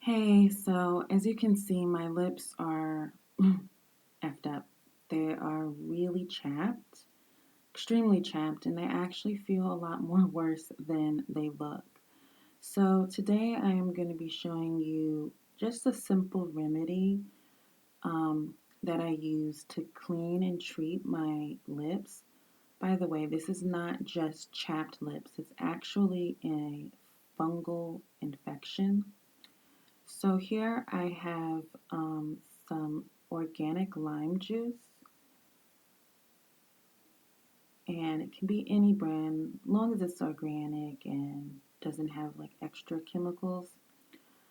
Hey, so as you can see, my lips are effed up. They are really chapped, extremely chapped, and they actually feel a lot more worse than they look. So today I am going to be showing you just a simple remedy that I use to clean and treat my lips. By the way, this is not just chapped lips, it's actually a fungal infection. So here I have some organic lime juice, and it can be any brand, long as it's organic and doesn't have like extra chemicals.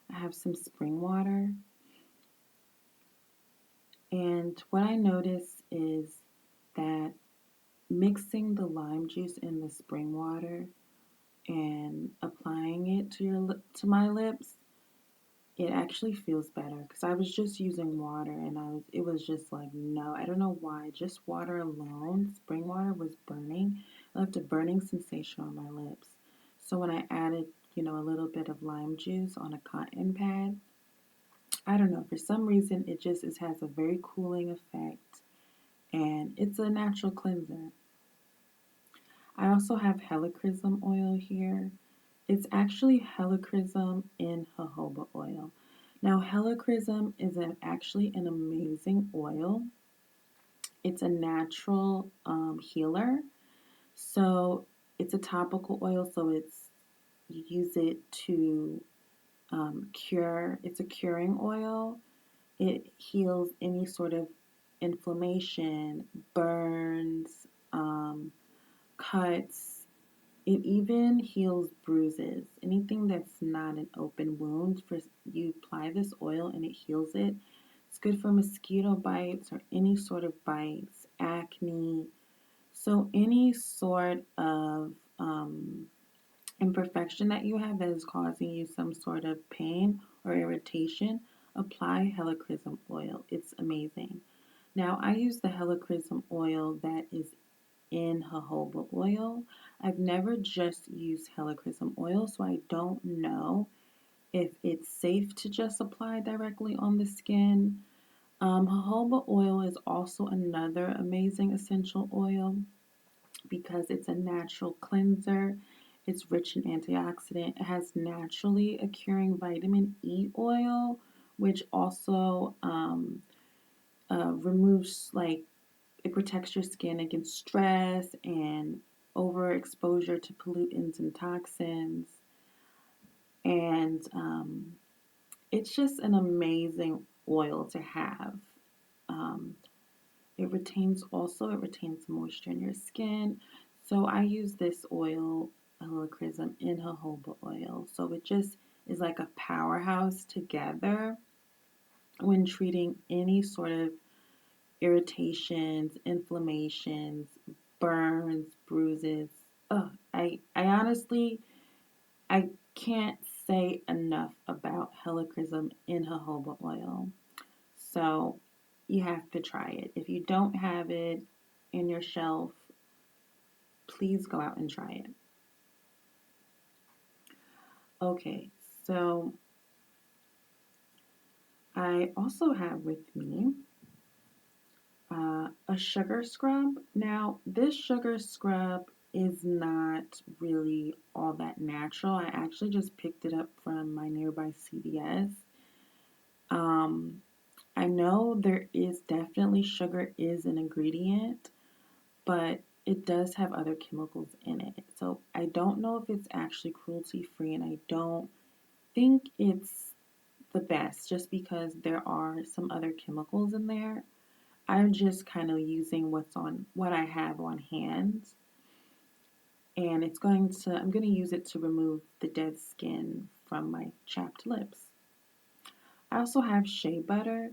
I have some spring water, and what I notice is that mixing the lime juice in the spring water and applying it to my lips, it actually feels better because I was just using water and it was just like, no, I don't know why, just water alone, spring water was burning. I left a burning sensation on my lips. So when I added, a little bit of lime juice on a cotton pad, I don't know, for some reason it has a very cooling effect and it's a natural cleanser. I also have Helichrysum oil here. It's actually Helichrysum in jojoba oil. Now, Helichrysum is actually an amazing oil. It's a natural healer. So it's a topical oil, so you use it to cure. It's a curing oil. It heals any sort of inflammation, burns, cuts. It even heals bruises. Anything that's not an open wound, for you apply this oil and it heals it. It's good for mosquito bites or any sort of bites, acne. So any sort of imperfection that you have that is causing you some sort of pain or irritation, apply Helichrysum oil. It's amazing. Now I use the Helichrysum oil that is in jojoba oil. I've never just used Helichrysum oil, so I don't know if it's safe to just apply directly on the skin. Jojoba oil is also another amazing essential oil because it's a natural cleanser. It's rich in antioxidant. It has naturally occurring vitamin E oil, which also removes it protects your skin against stress and overexposure to pollutants and toxins. And it's just an amazing oil to have. Um, it retains moisture in your skin. So I use this oil, Helichrysum, in jojoba oil. So it just is like a powerhouse together when treating any sort of irritations, inflammations, burns, bruises. I honestly, I can't say enough about Helichrysum in jojoba oil. So you have to try it. If you don't have it in your shelf, please go out and try it. Okay, so I also have with me a sugar scrub. Now, this sugar scrub is not really all that natural. I actually just picked it up from my nearby CVS. Um, I know there is definitely sugar is an ingredient, but it does have other chemicals in it. So I don't know if it's actually cruelty free, and I don't think it's the best just because there are some other chemicals in there. I'm just kind of using what I have on hand, and I'm going to use it to remove the dead skin from my chapped lips. I also have shea butter.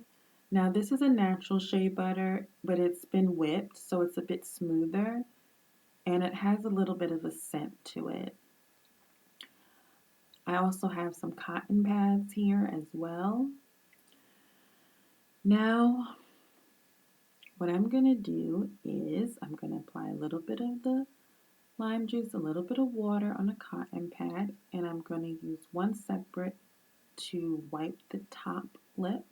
Now this is a natural shea butter, but it's been whipped, so it's a bit smoother, and it has a little bit of a scent to it. I also have some cotton pads here as well. Now, what I'm going to do is I'm going to apply a little bit of the lime juice, a little bit of water on a cotton pad, and I'm going to use one separate to wipe the top lip.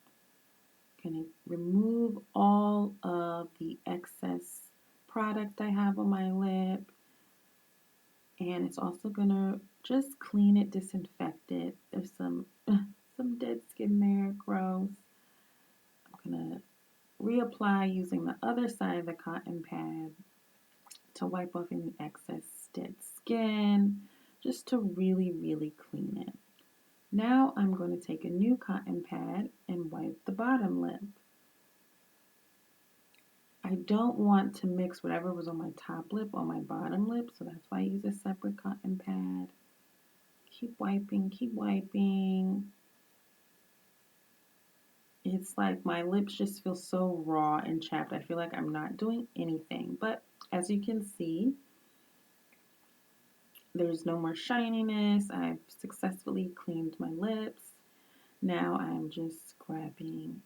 Gonna remove all of the excess product I have on my lip. And it's also gonna just clean it, disinfect it. There's some some dead skin there, gross. I'm gonna reapply using the other side of the cotton pad to wipe off any excess dead skin, just to really, really clean it. Now I'm going to take a new cotton pad and wipe the bottom lip. I don't want to mix whatever was on my top lip on my bottom lip, so that's why I use a separate cotton pad. Keep wiping, keep wiping. It's like my lips just feel so raw and chapped. I feel like I'm not doing anything, but as you can see, there's no more shininess. I've successfully cleaned my lips. Now I'm just grabbing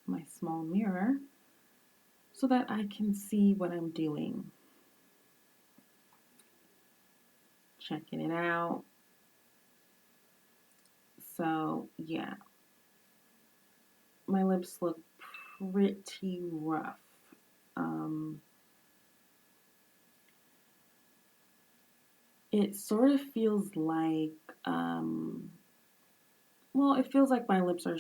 my small mirror so that I can see what I'm doing. Checking it out. So yeah, my lips look pretty rough. It sort of feels like, well, it feels like my lips are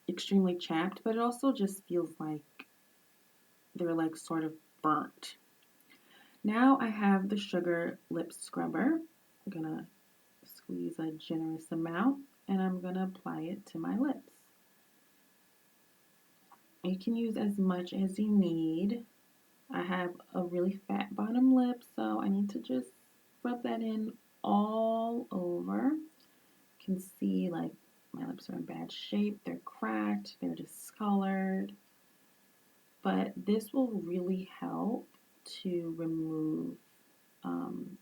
extremely chapped, but it also just feels like they're like sort of burnt. Now I have the sugar lip scrubber. I'm gonna squeeze a generous amount and I'm gonna apply it to my lips. You can use as much as you need. I have a really fat bottom lip, so I need to just rub that in all over. You can see like my lips are in bad shape, they're cracked, they're discolored, but this will really help to remove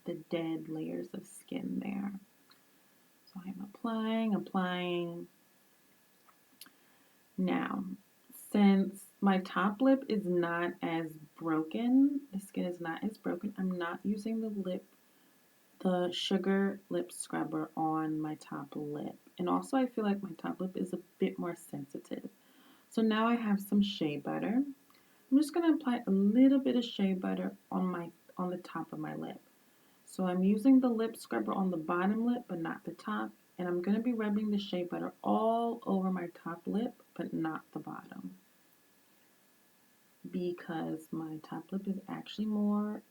the dead layers of skin there. So I'm applying. Now, since my top lip is not as broken, the skin is not as broken, I'm not using the sugar lip scrubber on my top lip. And also I feel like my top lip is a bit more sensitive. So now I have some shea butter. I'm just going to apply a little bit of shea butter on the top of my lip. So I'm using the lip scrubber on the bottom lip, but not the top. And I'm going to be rubbing the shea butter all over my top lip, but not the bottom. Because my top lip is actually more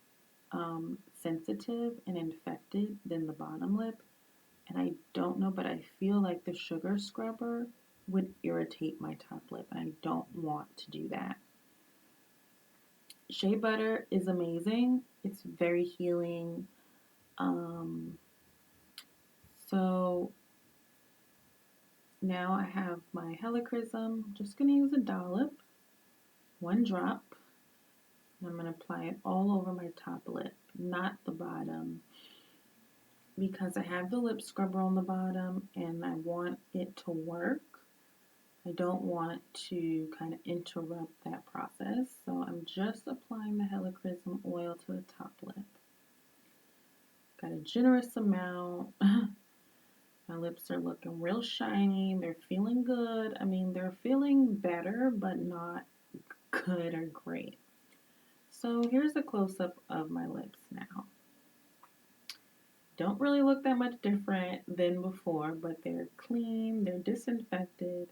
sensitive and infected than the bottom lip. And I don't know, but I feel like the sugar scrubber would irritate my top lip. And I don't want to do that. Shea butter is amazing. It's very healing. So now I have my Helichrysum. I'm just going to use a dollop, one drop. And I'm going to apply it all over my top lip, not the bottom. Because I have the lip scrubber on the bottom and I want it to work. I don't want to kind of interrupt that process. So I'm just applying the Helichrysum oil to the top lip. Got a generous amount. My lips are looking real shiny. They're feeling good. I mean, they're feeling better, but not good or great. So here's a close-up of my lips now. Don't really look that much different than before, but they're clean, they're disinfected,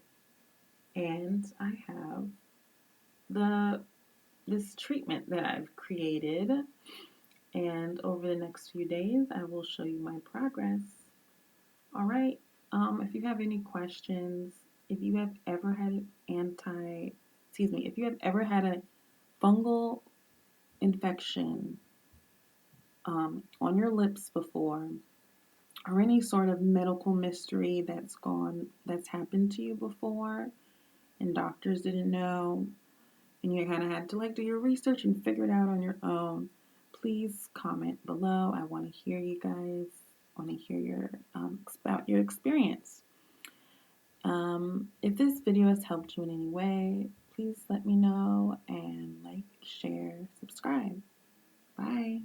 and I have this treatment that I've created, and over the next few days I will show you my progress. All right, if you have any questions, if you have ever had if you have ever had a fungal infection on your lips before, or any sort of medical mystery that's happened to you before and doctors didn't know and you kind of had to like do your research and figure it out on your own, please comment below. I want to hear you guys. I want to hear your about your experience. If this video has helped you in any way, please let me know and like, share, subscribe. Bye.